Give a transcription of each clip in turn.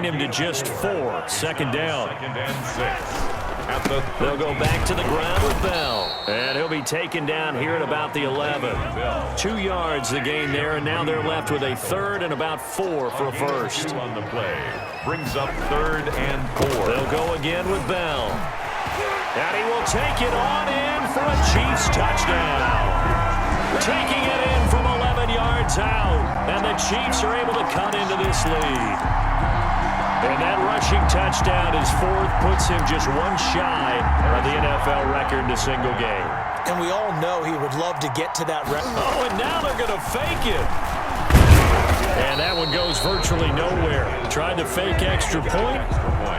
him to just 4. Second down. Second and 6. They'll go back to the ground with Bell. And he'll be taken down here at about the 11. 2 yards the gain there, and now they're left with a third and about 4 for a first. On the play. Brings up 3rd and 4. They'll go again with Bell. And he will take it on in for a Chiefs touchdown. Taking it in from 11 yards out. And the Chiefs are able to cut into this lead. And that rushing touchdown, his 4th, puts him just 1 shy of the NFL record in a single game. And we all know he would love to get to that record. Oh, and now they're going to fake it. And that one goes virtually nowhere. Tried to fake extra point,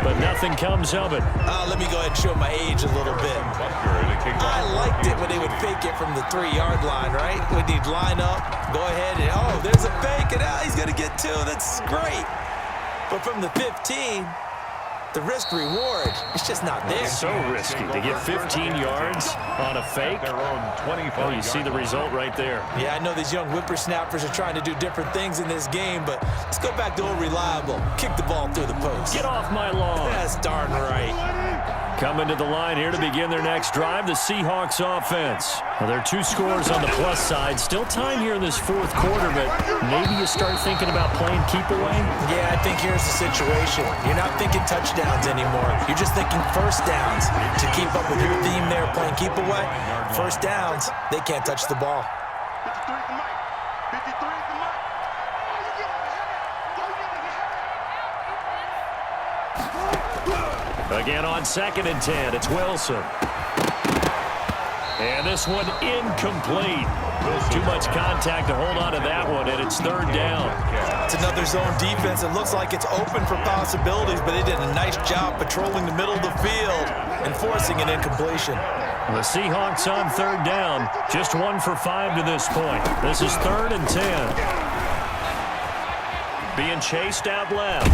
but nothing comes of it. Let me go ahead and show my age a little bit. I liked it when they would fake it from the 3-yard line, right? When he'd line up, go ahead, and oh, there's a fake, and he's going to get 2. That's great. But from the 15, the risk-reward, it's just not there. It's so risky to get 15 yards on a fake. Their own 25. Oh, you see the result right there. Yeah, I know these young whippersnappers are trying to do different things in this game, but let's go back to old reliable. Kick the ball through the post. Get off my lawn. That's darn right. Coming to the line here to begin their next drive, the Seahawks offense. Well, there are 2 scores on the plus side. Still time here in this 4th quarter, but maybe you start thinking about playing keep away? Yeah, I think here's the situation. You're not thinking touchdowns anymore. You're just thinking first downs. To keep up with your theme there, playing keep away, first downs, they can't touch the ball. Again on 2nd and 10, it's Wilson. And this one incomplete. Too much contact to hold on to that one, and it's 3rd down. It's another zone defense. It looks like it's open for possibilities, but they did a nice job patrolling the middle of the field and forcing an incompletion. The Seahawks on 3rd down, just 1 for 5 to this point. This is 3rd and 10. Being chased out left.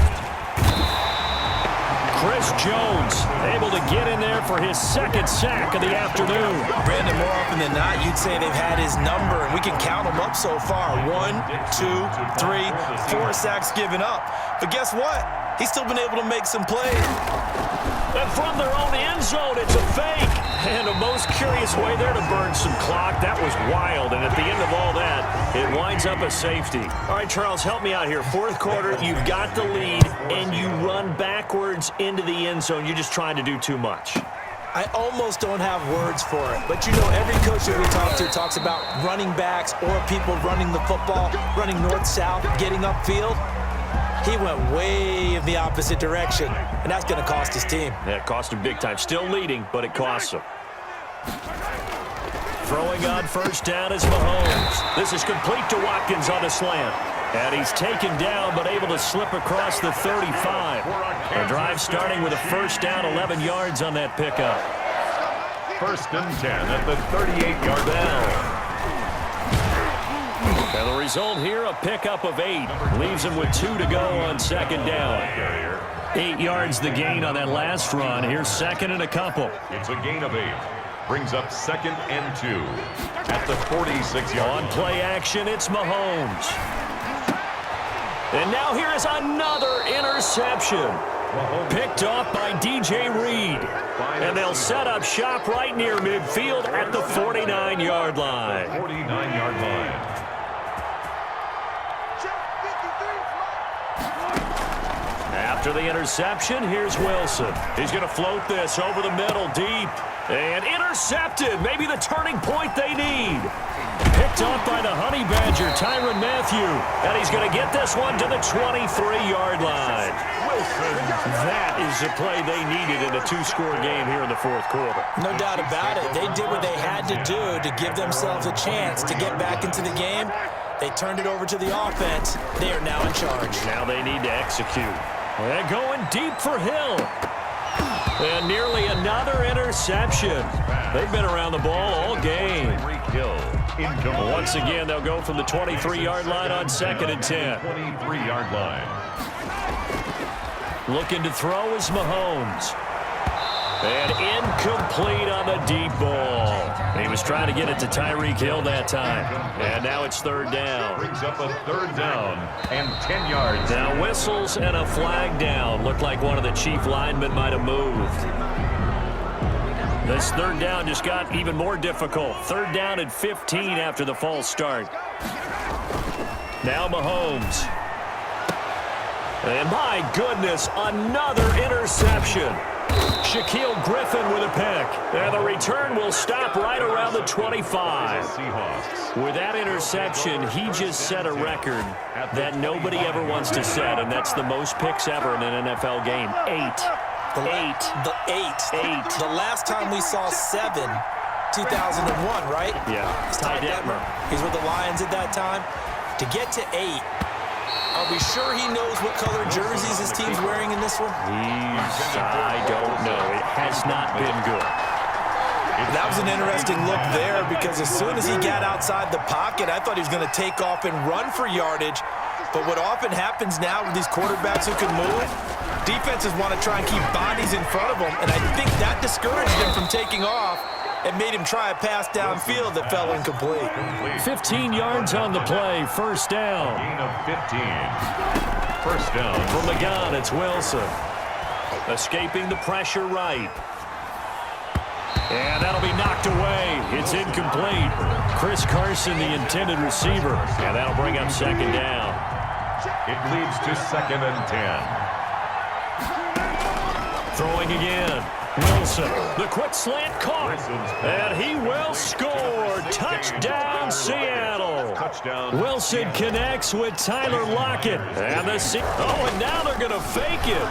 Chris Jones able to get in there for his 2nd sack of the afternoon. Brandon, more often than not, you'd say they've had his number, and we can count them up so far. 1, 2, 3, 4 sacks given up. But guess what? He's still been able to make some plays. And from their own end zone, it's a fake. And a most curious way there to burn some clock. That was wild. And at the end of all that, it winds up a safety. All right, Charles, help me out here. 4th quarter, you've got the lead, and you run backwards into the end zone. You're just trying to do too much. I almost don't have words for it. But, you know, every coach that we talk to talks about running backs or people running the football, running north-south, getting upfield. He went way in the opposite direction, and that's going to cost his team. Yeah, it cost him big time. Still leading, but it costs him. Throwing on 1st down is Mahomes. This is complete to Watkins on a slant. And he's taken down, but able to slip across the 35. The drive starting with a 1st down, 11 yards on that pickup. 1st and 10 at the 38-yard line. And the result here, a pickup of 8. Leaves him with 2 to go on 2nd down. 8 yards the gain on that last run. Here's 2nd and a couple. It's a gain of 8. Brings up 2nd and 2 at the 46-yard line. On play action, it's Mahomes. And now here is another interception. Picked off by DJ Reed. And they'll set up shop right near midfield at the 49-yard line. 49-yard line. After the interception, here's Wilson. He's going to float this over the middle deep. And intercepted. Maybe the turning point they need. Picked off by the Honey Badger, Tyrann Mathieu. And he's going to get this one to the 23-yard line. That is the play they needed in a 2-score game here in the 4th quarter. No doubt about it. They did what they had to do to give themselves a chance to get back into the game. They turned it over to the offense. They are now in charge. Now they need to execute. They're going deep for Hill. And nearly another interception. They've been around the ball all game. Once again, they'll go from the 23-yard line on 2nd and 10. 23-yard line. Looking to throw is Mahomes. And incomplete on the deep ball. He was trying to get it to Tyreek Hill that time. And now it's third down. Brings up a third down and 10 yards. Now whistles and a flag down. Looked like one of the chief linemen might have moved. This third down just got even more difficult. Third down and 15 after the false start. Now Mahomes. And my goodness, another interception. Shaquille Griffin with a pick. And the return will stop right around the 25. With that interception, he just set a record that nobody ever wants to set, and that's the most picks ever in an NFL game. 8. The last time we saw 7, 2001, right? Yeah. Ty Detmer. He's with the Lions at that time. To get to 8. Are we sure he knows what color jerseys his team's wearing in this one? I don't know. It has not been good. That was an interesting look there because as soon as he got outside the pocket, I thought he was going to take off and run for yardage. But what often happens now with these quarterbacks who can move, defenses want to try and keep bodies in front of them, and I think that discouraged him from taking off and made him try a pass downfield that fell incomplete. 15 yards on the play, first down. Gain of 15. First down. From the gun, it's Wilson. Escaping the pressure right. And that'll be knocked away. It's incomplete. Chris Carson, the intended receiver. And that'll bring up second down. It leads to 2nd and 10. Throwing again. Wilson, the quick slant caught, and he will score. Touchdown, Seattle. Wilson connects with Tyler Lockett. And and now they're going to fake it.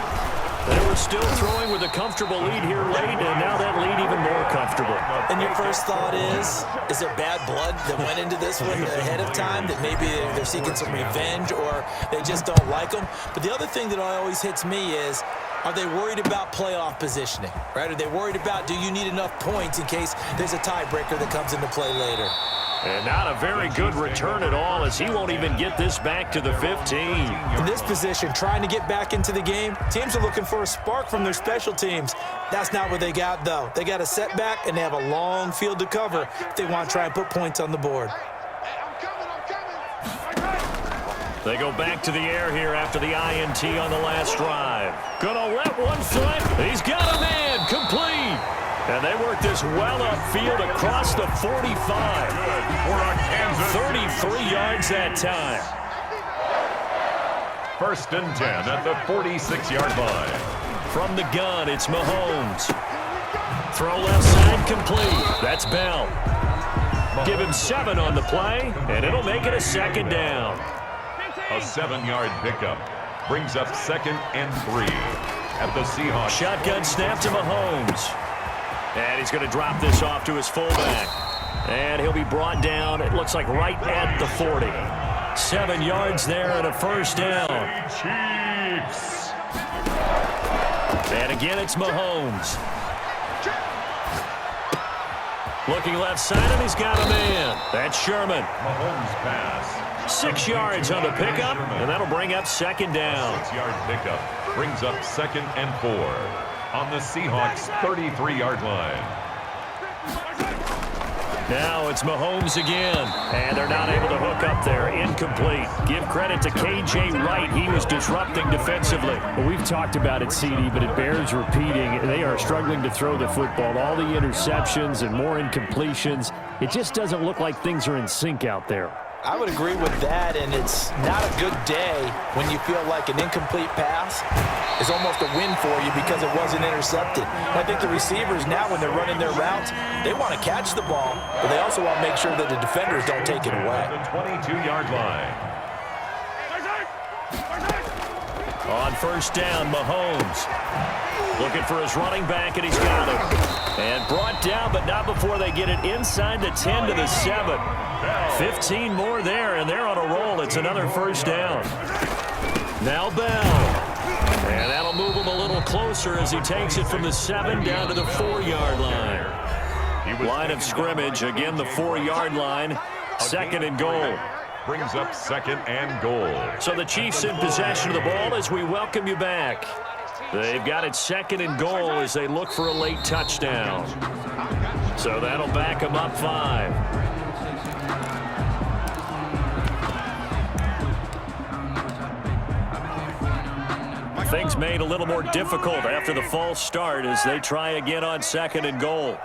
They were still throwing with a comfortable lead here late, and now that lead even more comfortable. And your first thought is there bad blood that went into this one ahead of time, that maybe they're seeking some revenge or they just don't like them? But the other thing that always hits me is, are they worried about playoff positioning, right? Are they worried about, do you need enough points in case there's a tiebreaker that comes into play later? And not a very good return at all, as he won't even get this back to the 15. In this position, trying to get back into the game, teams are looking for a spark from their special teams. That's not what they got, though. They got a setback, and they have a long field to cover if they want to try and put points on the board. They go back to the air here after the INT on the last drive. Gonna let one slip. He's got a man. Complete. And they work this well upfield across the 45. 33 yards that time. 1st and 10 at the 46-yard line. From the gun, it's Mahomes. Throw left side complete. That's Bell. Give him 7 on the play, and it'll make it a second down. A 7-yard pickup brings up 2nd and 3 at the Seahawks. Shotgun snap to Mahomes. And he's going to drop this off to his fullback. And he'll be brought down, it looks like right at the 40. 7 yards there and a first down. Chiefs. And again, it's Mahomes. Looking left side, and he's got a man. That's Sherman. Mahomes pass. 6 yards on the pickup, and that'll bring up second down. 6-yard pickup brings up 2nd and 4 on the Seahawks' 33-yard line. Now it's Mahomes again, and they're not able to hook up there. Incomplete. Give credit to K.J. Wright. He was disrupting defensively. Well, we've talked about it, CD, but it bears repeating. They are struggling to throw the football. All the interceptions and more incompletions. It just doesn't look like things are in sync out there. I would agree with that, and it's not a good day when you feel like an incomplete pass is almost a win for you because it wasn't intercepted. And I think the receivers now, when they're running their routes, they want to catch the ball, but they also want to make sure that the defenders don't take it away. The 22-yard line. On first down, Mahomes. Looking for his running back, and he's got him. And brought down, but not before they get it inside the 10 to the 7. 15 more there, and they're on a roll. It's another first down. Now Bell. And that'll move him a little closer as he takes it from the 7 down to the 4-yard line. Line of scrimmage, again the 4-yard line. 2nd and goal. Brings up 2nd and goal. So the Chiefs in possession of the ball as we welcome you back. They've got it second and goal as they look for a late touchdown. So that'll back them up 5. Things made a little more difficult after the false start as they try again on second and goal.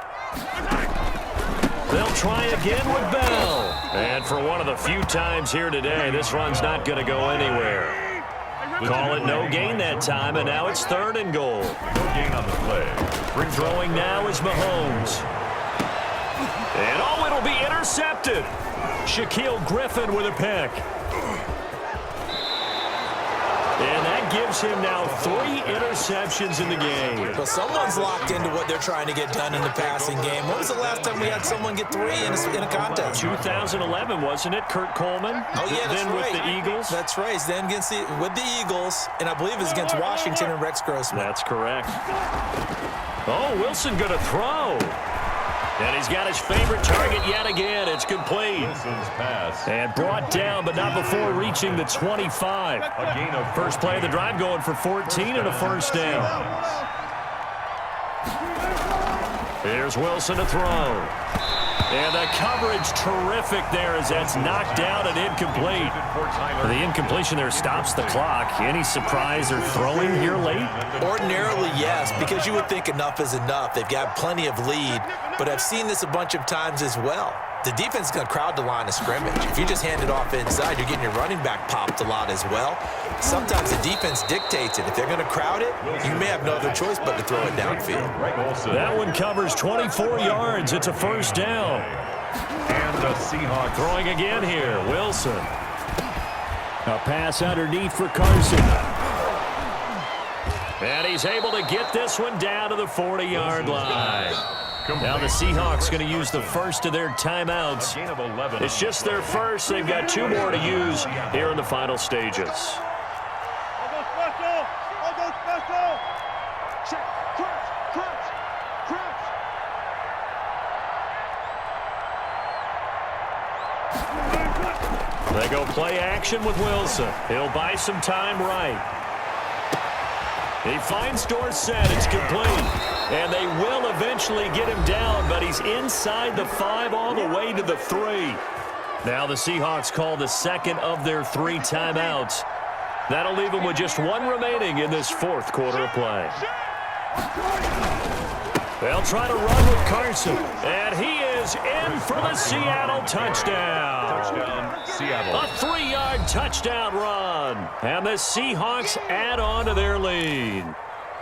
They'll try again with Bell. And for one of the few times here today, this run's not going to go anywhere. Call it no gain that time, and now it's third and goal. No gain on the play. Throwing now is Mahomes. And oh, it'll be intercepted. Shaquille Griffin with a pick. And that gives him now 3 interceptions in the game. Well, someone's locked into what they're trying to get done in the passing game. When was the last time we had someone get 3 in a contest? 2011, wasn't it? Kurt Coleman? Oh, yeah, that's then right. With the Eagles? That's right. Then with the Eagles, and I believe it's against Washington and Rex Grossman. That's correct. Oh, Wilson going to throw. And he's got his favorite target yet again. It's complete. Wilson's pass. And brought down, but not before reaching the 25. A gain of First play of the drive going for 14 and a first down. Here's Wilson to throw. And the coverage terrific there as that's knocked down and incomplete. The incompletion there stops the clock. Any surprise they're throwing here late? Ordinarily, yes, because you would think enough is enough. They've got plenty of lead, but I've seen this a bunch of times as well. The defense is going to crowd the line of scrimmage. If you just hand it off inside, you're getting your running back popped a lot as well. Sometimes the defense dictates it. If they're going to crowd it, you may have no other choice but to throw it downfield. That one covers 24 yards. It's a first down. And the Seahawks throwing again here. Wilson. A pass underneath for Carson. And he's able to get this one down to the 40-yard line. Now the Seahawks going to use the first of their timeouts. It's just their first. They've got 2 more to use here in the final stages. They go play action with Wilson. He'll buy some time right. He finds Dorsett. It's complete. And they will eventually get him down, but he's inside the 5 all the way to the 3. Now the Seahawks call the second of their 3 timeouts. That'll leave them with just 1 remaining in this 4th quarter of play. They'll try to run with Carson. And he is in for the Seattle touchdown. Seattle. A 3-yard touchdown run. And the Seahawks add on to their lead.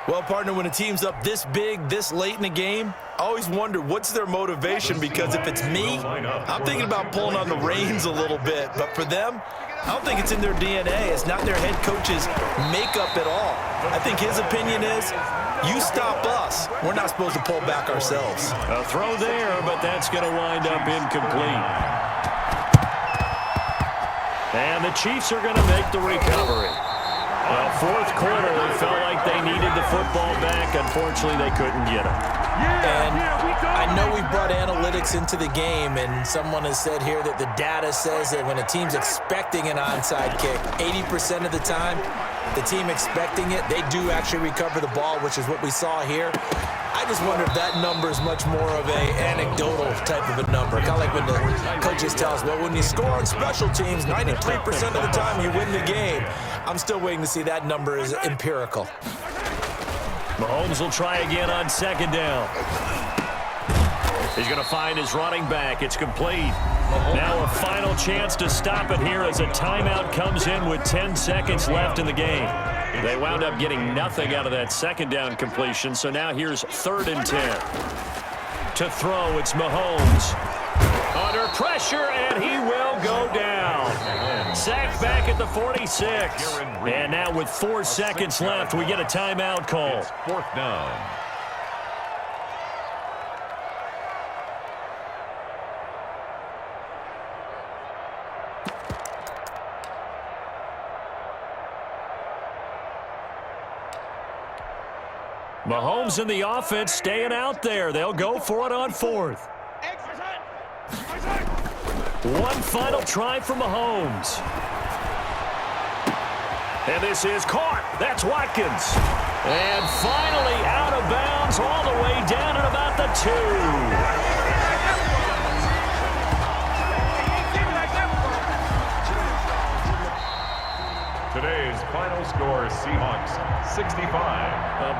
Well, partner, when a team's up this big, this late in the game, I always wonder what's their motivation, because if it's me, I'm thinking about pulling on the reins a little bit. But for them, I don't think it's in their DNA. It's not their head coach's makeup at all. I think his opinion is, you stop us. We're not supposed to pull back ourselves. A throw there, but that's going to wind up incomplete. And the Chiefs are going to make the recovery. Well, 4th quarter, they felt like they needed the football back. Unfortunately, they couldn't get it. And I know we brought analytics into the game, and someone has said here that the data says that when a team's expecting an onside kick, 80% of the time, the team expecting it, they do actually recover the ball, which is what we saw here. I just wonder if that number is much more of a anecdotal type of a number. Kind of like when the coaches tell us, well, when you score on special teams, 93% of the time you win the game. I'm still waiting to see that number is empirical. Mahomes will try again on second down. He's going to find his running back. It's complete. Now a final chance to stop it here as a timeout comes in with 10 seconds left in the game. They wound up getting nothing out of that second down completion, so now here's 3rd and 10. To throw, it's Mahomes. Under pressure, and he will go down. Sacked back at the 46. And now with 4 seconds left, we get a timeout call. It's 4th down. Mahomes and the offense staying out there. They'll go for it on 4th. One final try for Mahomes. And this is caught. That's Watkins. And finally out of bounds all the way down at about the 2. Today's final score, Seahawks 65.